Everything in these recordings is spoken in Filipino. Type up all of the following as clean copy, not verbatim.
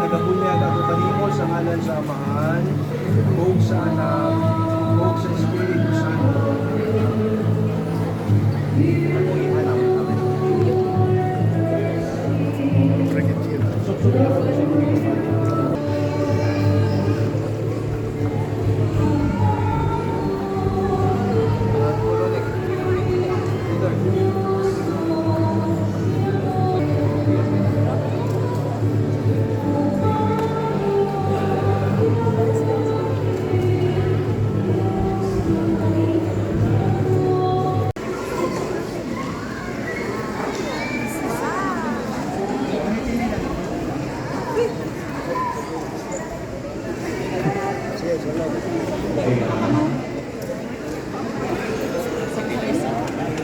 nagabunyag ako kanimo sa ngalan sa Amahan, ug sa Anak, ug sa Espiritu Santo. Ako ihanap. Suksugin ako sa Espiritu Santo.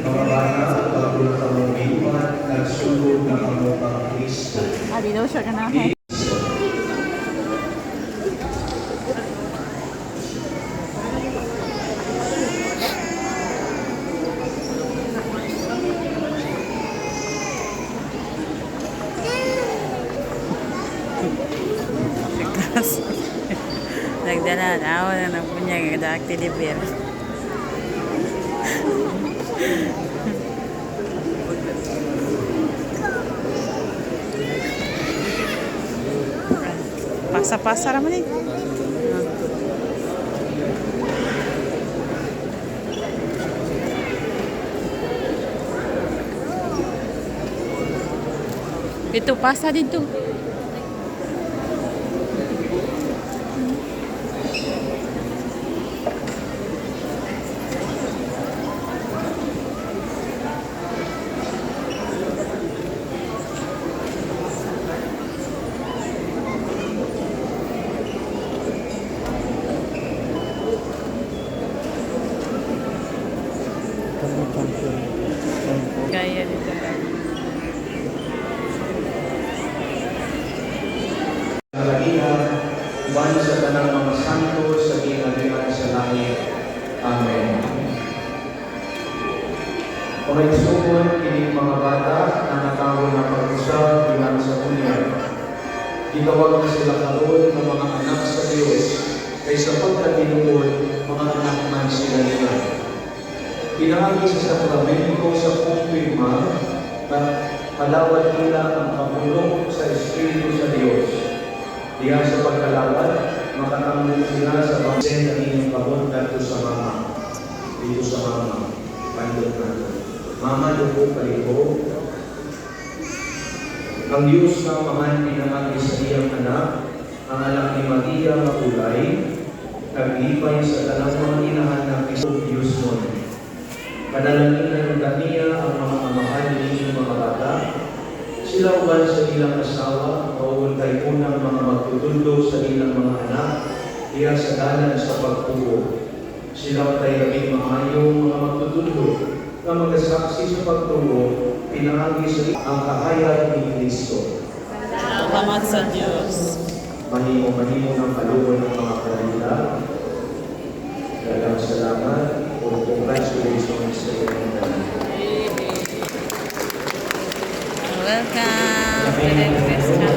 Mga bata, pagulong kamuliwan, nagsulog ng kamukang Kristo. Abi daw siya ganahan. Nagdala na ako na nagpunyag kada activity. Pasa-pasa naman eh. Ito, pasa dito. Kaya dito. Kalahian, uban sa tanang mga santo sa ginagawa sa langit. Amen. Pangitsukon, kining mga bata na natawag na pag-usap bilang sa bunyag. Gitawag na sila karoon ng mga anak sa Diyos, kaysa pagkatinuod, mga anak man sila nila. Pinahagi sa sakramento sa kumpirma na kalawad nila ang kabulong sa Espiritu sa Diyos. Diya sa pagkalawad, makatamong sila sa bangsen ng inyong kabon dito sa mama. Dito sa mama. Pandot natin. Mama, dugo kaliko. Ang Diyos na Amahan pinamagi sa iyang anak, ang anak ni Maria Makulay, naglipay sa talang mga inahan ng Diyos mo. Panalangin ng kaniya ang mga amahan ninyong mga bata. Sila uban sa ilang asawa, mauul kay unang mga magtutundo sa ilang mga anak, iya sa dalan sa pagtuo. Sila kay labing maayong mga magtutundo na magasaksi sa pagtuo, pinahagi sa ang kahayag ni Kristo. Salamat sa Diyos. Mahimo-mahimo ng kaluwan ng mga kanila. Dalang salamat o congratulations sa inyong dalawa. Welcome to the Christian.